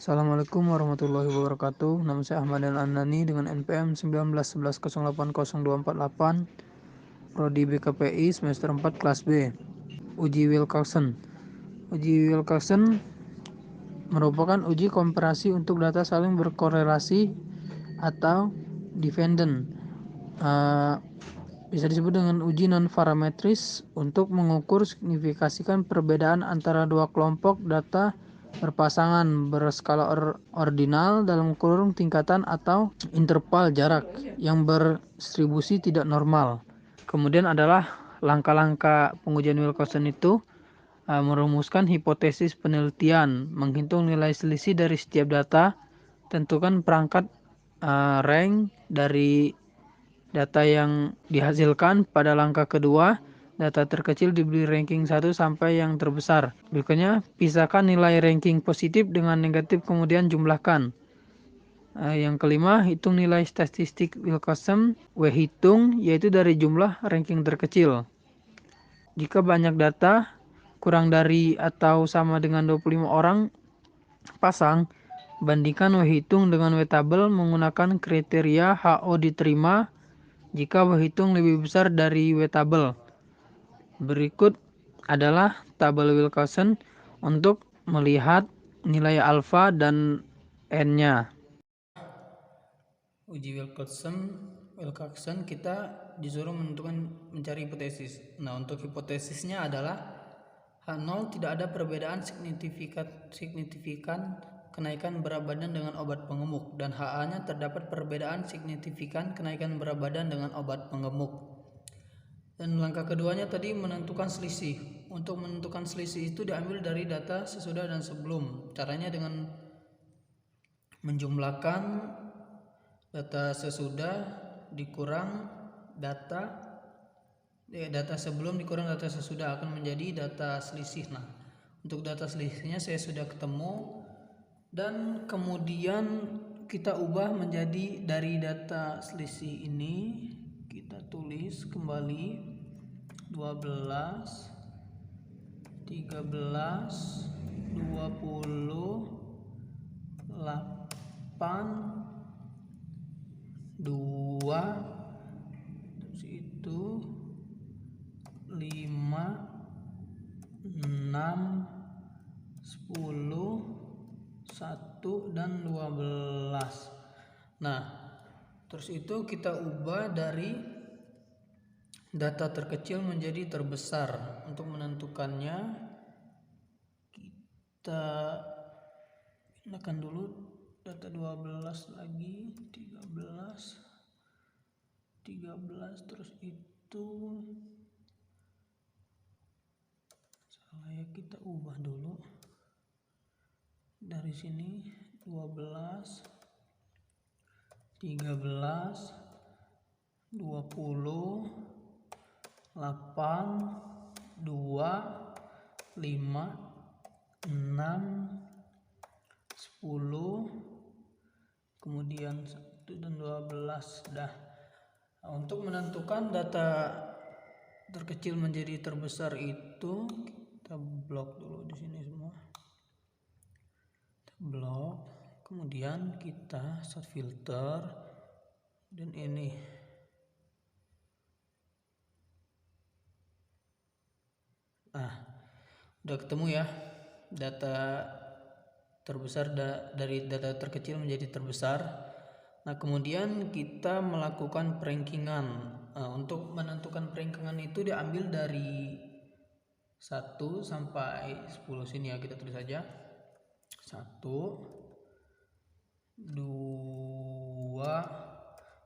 Assalamualaikum warahmatullahi wabarakatuh. Nama saya Ahmad Al-Anani dengan NPM 1911080248, Prodi BKPI semester 4 kelas B. Uji Wilcoxon. Uji Wilcoxon merupakan uji komparasi untuk data saling berkorelasi atau dependent. Bisa disebut dengan uji non-parametris untuk mengukur signifikasikan perbedaan antara dua kelompok data berpasangan berskala ordinal dalam kurung tingkatan atau interval jarak yang berdistribusi tidak normal. Kemudian adalah langkah-langkah pengujian Wilcoxon itu merumuskan hipotesis penelitian, menghitung nilai selisih dari setiap data, tentukan perangkat rank dari data yang dihasilkan. Pada langkah kedua, data terkecil diberi ranking 1 sampai yang terbesar. Berikutnya, pisahkan nilai ranking positif dengan negatif kemudian jumlahkan. Yang kelima, hitung nilai statistik Wilcoxon W hitung, yaitu dari jumlah ranking terkecil. Jika banyak data, kurang dari atau sama dengan 25 orang pasang, bandingkan W hitung dengan W tabel menggunakan kriteria HO diterima jika W hitung lebih besar dari W tabel. Berikut adalah tabel Wilcoxon untuk melihat nilai alfa dan n-nya. Uji Wilcoxon kita disuruh mencari hipotesis. Nah, untuk hipotesisnya adalah H0 tidak ada perbedaan signifikan kenaikan berat badan dengan obat pengemuk, dan HA-nya terdapat perbedaan signifikan kenaikan berat badan dengan obat pengemuk. Dan langkah keduanya tadi menentukan selisih. Untuk menentukan selisih itu diambil dari data sesudah dan sebelum. Caranya dengan menjumlahkan data sesudah dikurang data sebelum dikurang data sesudah akan menjadi data selisih. Nah, untuk data selisihnya saya sudah ketemu, dan kemudian kita ubah menjadi dari data selisih ini kita tulis kembali 12, 13, 20, 8, 2, terus itu 5, 6, 10, 1, dan 12. Nah, terus itu kita ubah dari data terkecil menjadi terbesar. Untuk menentukannya kita pindahkan dulu data 12 lagi, 13, terus itu salah ya, kita ubah dulu dari sini 12, 13, 20, 8, 2, 5, 6, 10, kemudian 1 dan 12. Dah. Nah, untuk menentukan data terkecil menjadi terbesar itu kita blok dulu di sini semua. Kita blok, kemudian kita set filter, dan ini udah ketemu ya, data terbesar dari data terkecil menjadi terbesar. Nah, kemudian kita melakukan perankingan. Untuk menentukan perankingan itu diambil dari 1 sampai 10 sini ya, kita tulis saja 1, 2,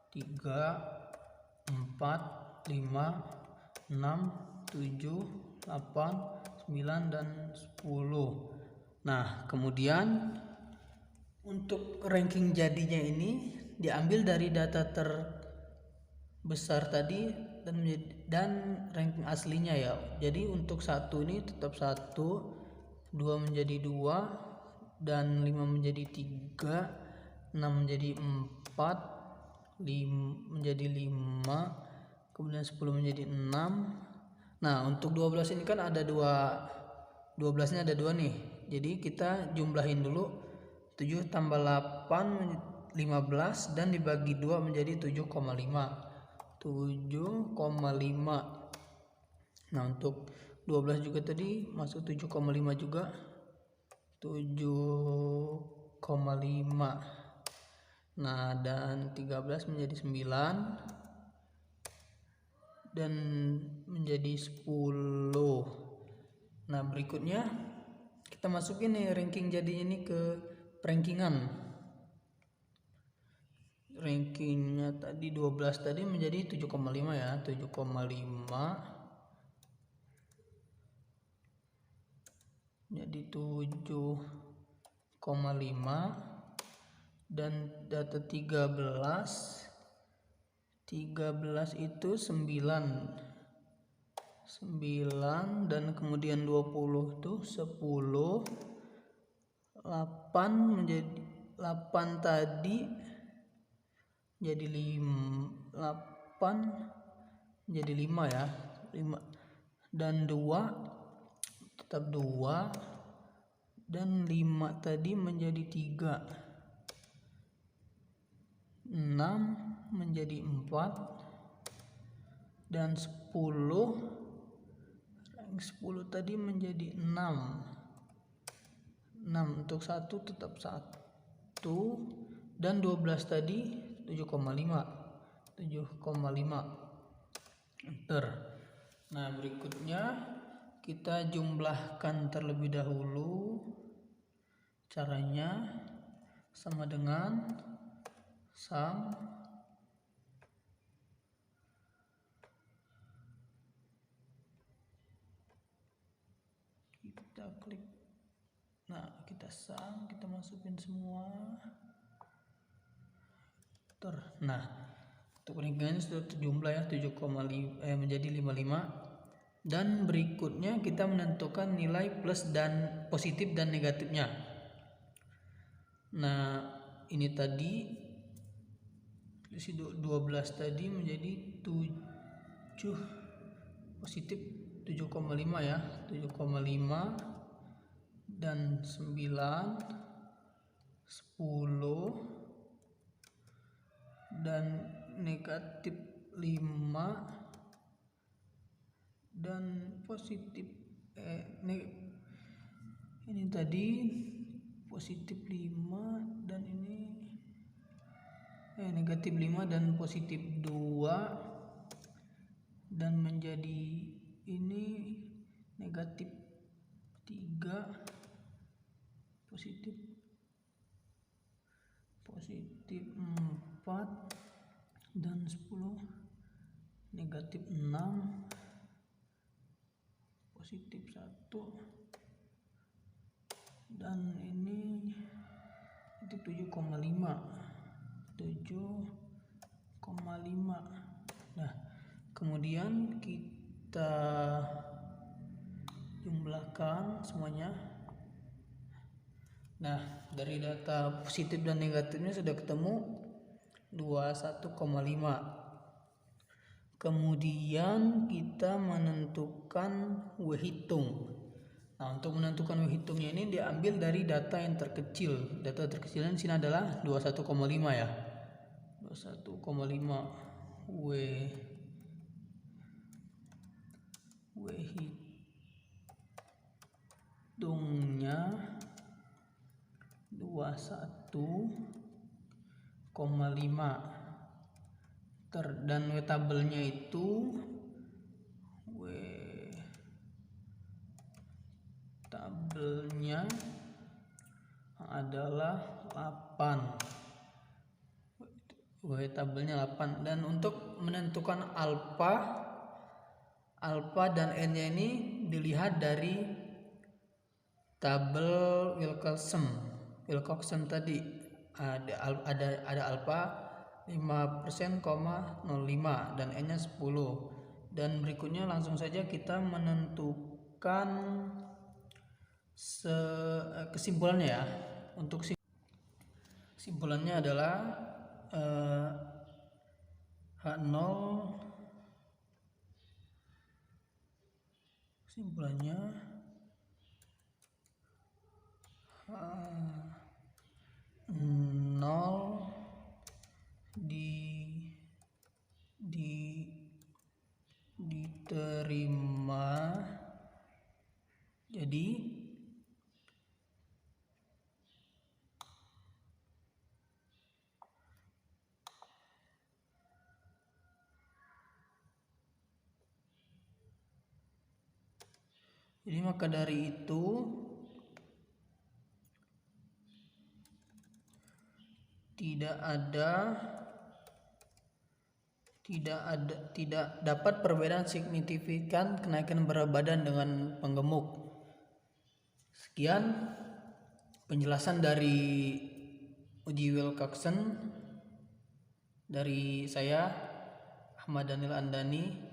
3, 4, 5, 6, 7, 8, 9, dan 10. Nah, kemudian untuk ranking jadinya ini diambil dari data terbesar tadi dan ranking aslinya ya. Jadi untuk 1 ini tetap 1, 2 menjadi 2, dan 5 menjadi 3, 6 menjadi 4, 5 menjadi 5, kemudian 10 menjadi 6. Nah, untuk 12 ini kan ada 2, 12-nya ada 2 nih. Jadi kita jumlahin dulu 7 tambah 8 15 dan dibagi 2 menjadi 7,5. 7,5. Nah, untuk 12 juga tadi masuk 7,5 juga. 7,5. Nah, dan 13 menjadi 9 dan menjadi 10. Nah, berikutnya kita masukin nih ranking jadi ini ke rankingan. Rankingnya tadi 12 tadi menjadi 7,5 ya. 7,5 jadi 7,5 dan data 13 itu 9 dan kemudian 20 tuh 10. 8 menjadi 8 tadi jadi 8 jadi 5 ya. 5 dan 2 tetap 2 dan 5 tadi menjadi 3. 6 menjadi 4 dan 10 tadi menjadi 6. 6 untuk 1 tetap 1 dan 12 tadi 7,5. Enter. Nah, berikutnya kita jumlahkan terlebih dahulu. Caranya sama dengan sum kita klik. Nah, kita sum, kita masukin semua. Nah, untuk ringkasannya sudah terjumlah ya 7,5 menjadi 55. Dan berikutnya kita menentukan nilai plus dan positif dan negatifnya. Nah, ini tadi 12 tadi menjadi 7 positif 7,5 ya. 7,5 dan 9 10 dan negatif 5 dan positif ini tadi positif 5 dan ini negatif 5 dan positif 2 dan menjadi ini negatif 3 positif 4 dan 10 negatif 6 positif 1 dan ini itu 7,5. Nah, kemudian kita jumlahkan semuanya. Nah, dari data positif dan negatifnya sudah ketemu 21,5. Kemudian kita menentukan W hitung. Nah, untuk menentukan W hitungnya ini diambil dari data yang terkecil. Data terkecilnya di sini adalah 21,5 ya. 21,5 W hitungnya 21,5 dan W tabelnya itu adalah 8. W tabelnya 8 dan untuk menentukan alfa dan n-nya ini dilihat dari tabel Wilcoxon tadi ada alfa 5%,05 dan n-nya 10. Dan berikutnya langsung saja kita menentukan kesimpulannya ya. Untuk kesimpulannya adalah H0 kesimpulannya diterima. Jadi maka dari itu tidak dapat perbedaan signifikan kenaikan berat badan dengan penggemuk. Sekian penjelasan dari uji Wilcoxon dari saya, Ahmad Daniel Andani.